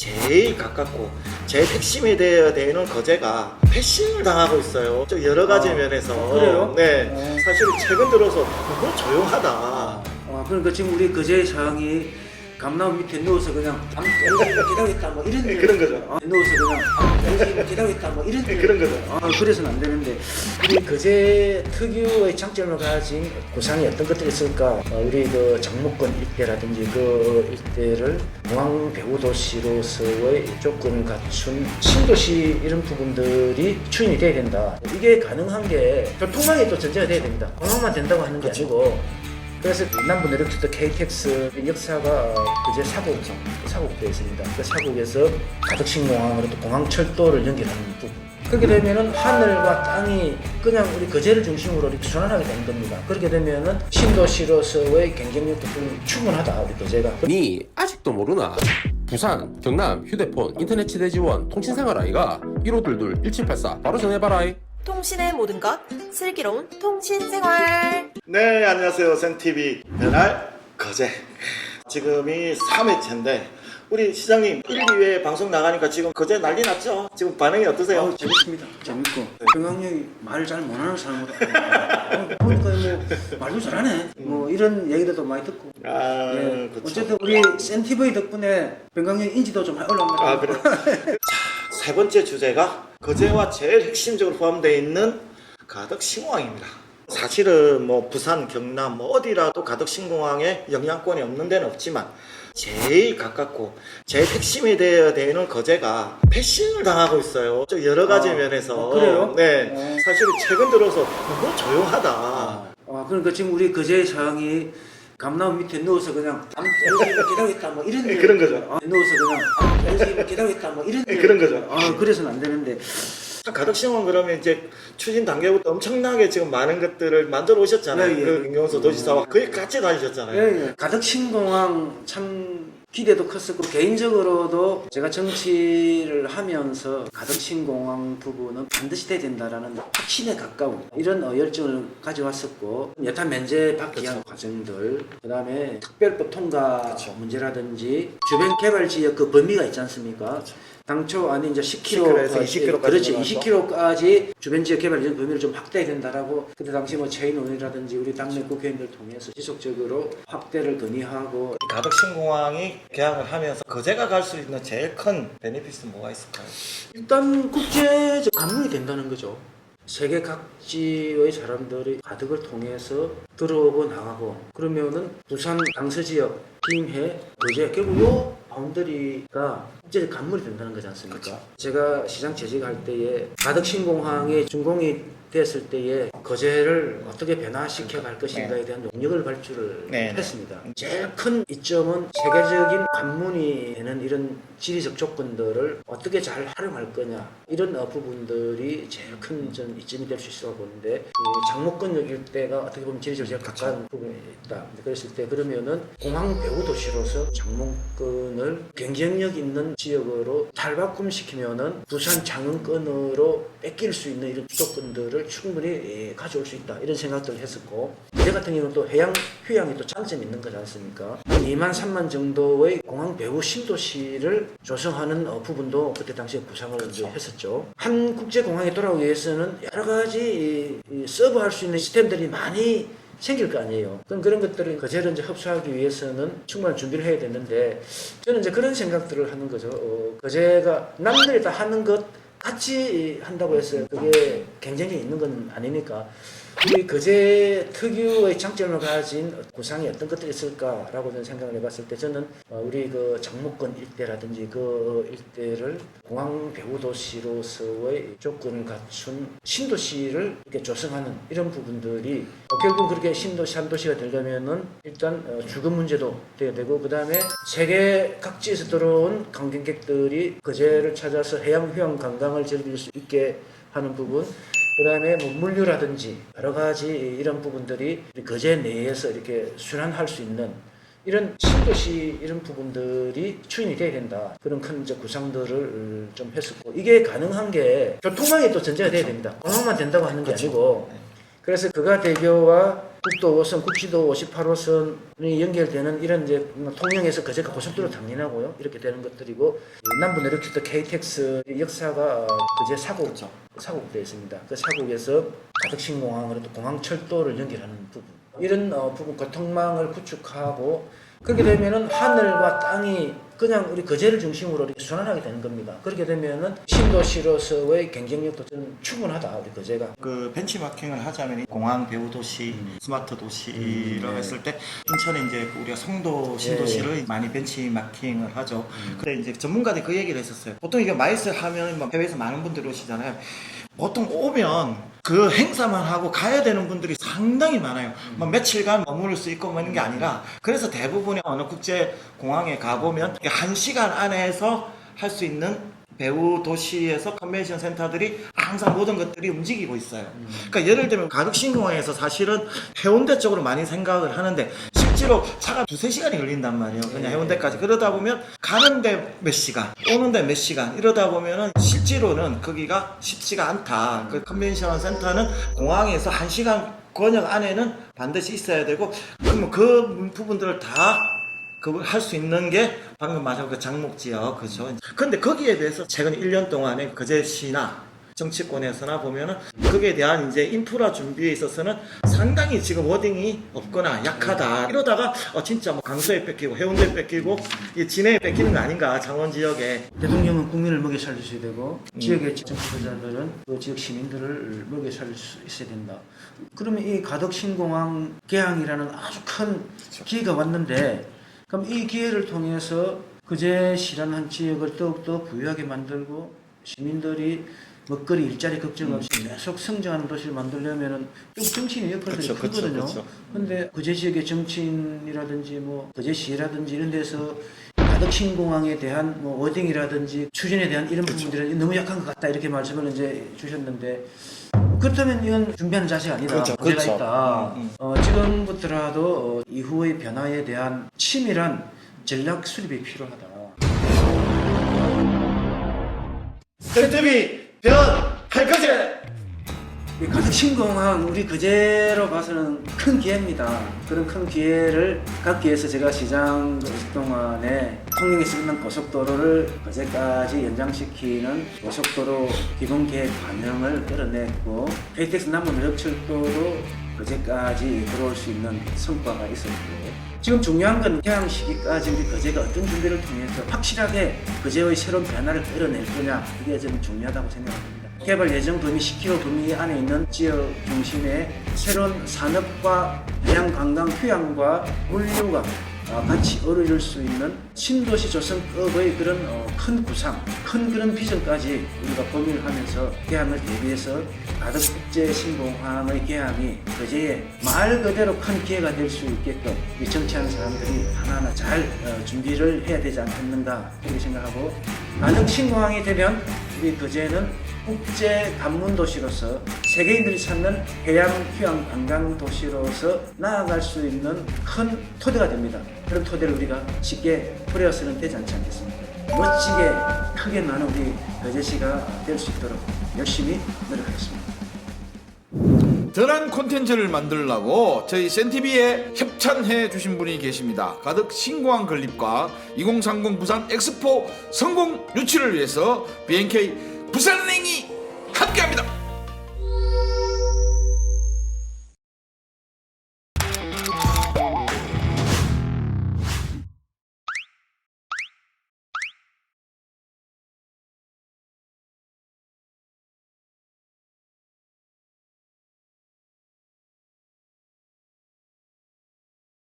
제일 가깝고 제일 핵심이 되어야 되는 거제가 패싱을 당하고 있어요. 좀 여러 가지 면에서. 그래요? 네. 사실 최근 들어서 너무 조용하다. 그러니까 지금 우리 거제 상황이 감나무 밑에 누워서 그냥 밤 기다리고 있다 뭐 이런 네, 그런 거죠. 누워서 그냥 밤 기다리고 있다 뭐 이런 네, 그런 거죠. 그래서는 안 되는데 우리 거제 특유의 장점을 가진 구상이 어떤 것들이 있을까? 우리 그 장목권 일대라든지 그 일대를 공항 배후 도시로서의 조건을 갖춘 신도시 이런 부분들이 추진이 돼야 된다. 이게 가능한 게 교통망이 또 전제가 돼야 됩니다. 공항만 된다고 하는 게 아니고. 그래서 남부 내륙지도 KTX 역사가 그제 사국도에 있습니다. 그 사국에서 가덕신공항으로 또 공항철도를 연결하는 부분. 그렇게 되면은 하늘과 땅이 그냥 우리 거제를 중심으로 이렇게 순환하게 되는 겁니다. 그렇게 되면은 신도시로서의 경쟁력도 좀 충분하다 우리 거제가. 니 아직도 모르나? 부산, 경남, 휴대폰, 인터넷 지대 지원, 통신생활 아이가 1522-1784 바로 전해봐라. 통신의 모든 것 슬기로운 통신생활. 네, 안녕하세요. 센TV 변할 거제. 지금이 3회차인데 우리 시장님 1, 2회 방송 나가니까 지금 거제 난리 났죠? 지금 반응이 어떠세요? 재밌습니다. 재밌고 평강형이 말을 잘 못하는 사람으로 보니까 뭐 말도 잘하네. 뭐 이런 얘기들도 많이 듣고. 예. 그렇죠. 어쨌든 우리 센TV 덕분에 평강형 인지도 좀 올라옵니다. 그래. 자, 세 번째 주제가 거제와 제일 핵심적으로 포함되어 있는 가덕신공항입니다. 사실은 뭐 부산, 경남 뭐 어디라도 가덕신공항에 영향권이 없는 데는 없지만 제일 가깝고 제일 핵심이 되어야 되는 거제가 패싱을 당하고 있어요. 좀 여러 가지 면에서. 그래요? 네. 사실 최근 들어서 너무 조용하다. 그러니까 지금 우리 거제 상황이 감나무 밑에 누워서 그냥 밤 기다리고 있다 뭐 이런 네, 그런 거죠. 누워서 그냥 밤 기다리고 있다 뭐 이런 네, 그런 거죠. 그래서는 안 되는데 가덕신공항 그러면 이제 추진 단계부터 엄청나게 지금 많은 것들을 만들어 오셨잖아요. 예, 예. 그 김경수 도지사와 거의 같이 다니셨잖아요. 예. 가덕신공항 참 기대도 컸었고 개인적으로도 제가 정치를 하면서 가덕신공항 부분은 반드시 돼야 된다라는 확신에 가까운 이런 열정을 가져왔었고 여타 면제 받기 위한 과정들 그다음에 특별법 통과 문제라든지 주변 개발 지역 그 범위가 있지 않습니까? 당초 아니 이제 10km에서 20km 까지 그렇지 올라가서. 20km까지 주변 지역 개발 이런 범위를 좀 확대해야 된다라고 그때 당시 뭐 최인 의원이라든지 우리 당내 국회의원들 통해서 지속적으로 확대를 건의하고 가덕신공항이 개항을 하면서 거제가 갈 수 있는 제일 큰 베네핏은 뭐가 있을까요? 일단 국제적 관문이 된다는 거죠. 세계 각지의 사람들이 가덕을 통해서 들어오고 나가고 그러면은 부산 강서 지역, 김해, 거제 결국 요 바운더리가 국제적 관문이 된다는 거지 않습니까? 그렇죠. 제가 시장 재직할 때에 가덕신공항이 준공이 됐을 때에 거제를 어떻게 변화시켜 갈 것인가에 대한 용역을 발주를 했습니다. 제일 큰 이점은 세계적인 관문이 되는 이런 지리적 조건들을 어떻게 잘 활용할 거냐 이런 부분들이 제일 큰 전 이점이 될 수 있다고 보는데 이 장목권역 일대가 어떻게 보면 지리적으로 제일 가까운 부분이 있다. 그랬을 때 그러면은 공항 배후 도시로서 장목권을 경쟁력 있는 지역으로 탈바꿈시키면은 부산 장흥권으로 뺏길 수 있는 이런 조건들을 충분히 가져올 수 있다 이런 생각들을 했었고 이제 같은 경우는 또 해양 휴양이 또 장점이 있는 거지 않습니까? 2만 3만 정도의 공항 배후 신도시를 조성하는 부분도 그때 당시에 구상을 이제 했었죠. 한 국제공항에 돌아오기 위해서는 여러 가지 서브할 수 있는 시스템들이 많이 생길 거 아니에요. 그럼 그런 것들을 거제를 이제 흡수하기 위해서는 충분한 준비를 해야 되는데 저는 이제 그런 생각들을 하는 거죠. 거제가 남들이 다 하는 것 같이 한다고 해서 그게 경쟁이 있는 건 아니니까 우리 거제 특유의 장점을 가진 구상이 어떤 것들이 있을까라고 저는 생각을 해봤을 때 저는 우리 그 장목권 일대라든지 그 일대를 공항 배후 도시로서의 조건을 갖춘 신도시를 이렇게 조성하는 이런 부분들이 결국 그렇게 신도시 한 도시가 되려면은 일단 주거 문제도 돼야 되고 그 다음에 세계 각지에서 들어온 관광객들이 거제를 찾아서 해양 휴양 관광을 즐길 수 있게 하는 부분. 그 다음에 뭐 물류라든지 여러 가지 이런 부분들이 거제 내에서 이렇게 순환할 수 있는 이런 신도시 이런 부분들이 추진이 돼야 된다. 그런 큰 이제 구상들을 좀 했었고 이게 가능한 게 교통망이 또 전제가 돼야 됩니다. 공항만 된다고 하는 게 아니고 그래서 그가 대교와 국도 5선, 국지도 58호선이 연결되는 이런 이제 통영에서 거제가 고속도로 당연하고요. 이렇게 되는 것들이고 남부 내륙주도 KTX 역사가 거제 사곡되어 있습니다. 그 사곡에서 가덕신공항으로 또 공항철도를 연결하는 부분. 이런 부분 교통망을 구축하고 그렇게 되면은 하늘과 땅이 그냥 우리 거제를 중심으로 이렇게 순환하게 되는 겁니다. 그렇게 되면은 신도시로서의 경쟁력도 좀 충분하다 우리 거제가. 그 벤치마킹을 하자면 공항 배후 도시, 스마트 도시라고 했을 때 인천에 이제 우리가 송도 신도시를 많이 벤치마킹을 하죠. 근데 이제 전문가들이 그 얘기를 했었어요. 보통 이게 마이스 하면 막 해외에서 많은 분들이 오시잖아요. 보통 오면 그 행사만 하고 가야 되는 분들이 상당히 많아요. 뭐 며칠간 머무를 수 있고 뭐 이런 게 아니라 그래서 대부분의 어느 국제 공항에 가보면 1시간 안에서 할 수 있는 배후 도시에서 컨벤션 센터들이 항상 모든 것들이 움직이고 있어요. 그러니까 예를 들면 가덕신공항에서 사실은 해운대 쪽으로 많이 생각을 하는데 실제로 차가 2-3시간이 걸린단 말이에요. 그냥 해운대까지. 그러다 보면 가는데 몇 시간, 오는데 몇 시간 이러다 보면은 실제로는 거기가 쉽지가 않다. 그 컨벤션 센터는 공항에서 1시간 권역 안에는 반드시 있어야 되고 그러면 그 부분들을 다 그걸 할 수 있는 게 방금 말한 그 장목지역, 그죠? 근데 거기에 대해서 최근 1년 동안에 거제시나 정치권에서나 보면은 거기에 대한 이제 인프라 준비에 있어서는 상당히 지금 워딩이 없거나 약하다. 이러다가 진짜 뭐 강서에 뺏기고 해운대에 뺏기고 이 진해에 뺏기는 거 아닌가, 창원 지역에. 대통령은 국민을 먹여 살리셔야 되고 지역의 정치자들은 그 지역 시민들을 먹여 살릴 수 있어야 된다. 그러면 이 가덕신공항 개항이라는 아주 큰 기회가 왔는데 그럼 이 기회를 통해서 거제시라는 한 지역을 더욱더 부유하게 만들고 시민들이 먹거리 일자리 걱정 없이 계속 성장하는 도시를 만들려면은 정치인의 역할들이 크거든요. 근데 거제 지역의 정치인이라든지 뭐 거제시라든지 이런 데서 가덕신공항에 대한 뭐 워딩이라든지 추진에 대한 이런 부분들이 너무 약한 것 같다 이렇게 말씀을 이제 주셨는데 그렇다면 이건 준비하는 자세가 아니다. 문제가 있다. 지금부터라도 이후의 변화에 대한 치밀한 전략 수립이 필요하다. 쌤TV 변할 거지! 이 가덕신공항 우리 거제로 봐서는 큰 기회입니다. 그런 큰 기회를 갖기 위해서 제가 시장 동안에 통영에서 끝난 고속도로를 거제까지 연장시키는 고속도로 기본계획 반영을 끌어냈고 KTX 남부 내륙철도로 거제까지 들어올 수 있는 성과가 있었고 지금 중요한 건 개항 시기까지 우리 거제가 어떤 준비를 통해서 확실하게 거제의 새로운 변화를 끌어낼 거냐 그게 좀 중요하다고 생각합니다. 개발 예정 범위 10km 범위 안에 있는 지역 중심의 새로운 산업과 해양 관광 휴양과 물류가 같이 어우러질 수 있는 신도시 조성급의 그런 큰 구상, 큰 그런 비전까지 우리가 고민을 하면서 개항을 대비해서 가덕국제신공항의 개항이 거제에 말 그대로 큰 기회가 될 수 있게끔 정치하는 사람들이 하나하나 잘 준비를 해야 되지 않겠는가 그렇게 생각하고 가덕신공항이 되면 우리 거제는 국제 관문 도시로서 세계인들이 찾는 해양 휴양 관광 도시로서 나아갈 수 있는 큰 토대가 됩니다. 그런 토대를 우리가 쉽게 뿌려서는 되지 않지 않겠습니까? 멋지게 크게 나는 우리 거제시가 될 수 있도록 열심히 노력하겠습니다. 더 나은 콘텐츠를 만들려고 저희 쌤TV에 협찬해 주신 분이 계십니다. 가덕신공항 건립과 2030 부산 엑스포 성공 유치를 위해서 BNK 부산은행이 함께합니다.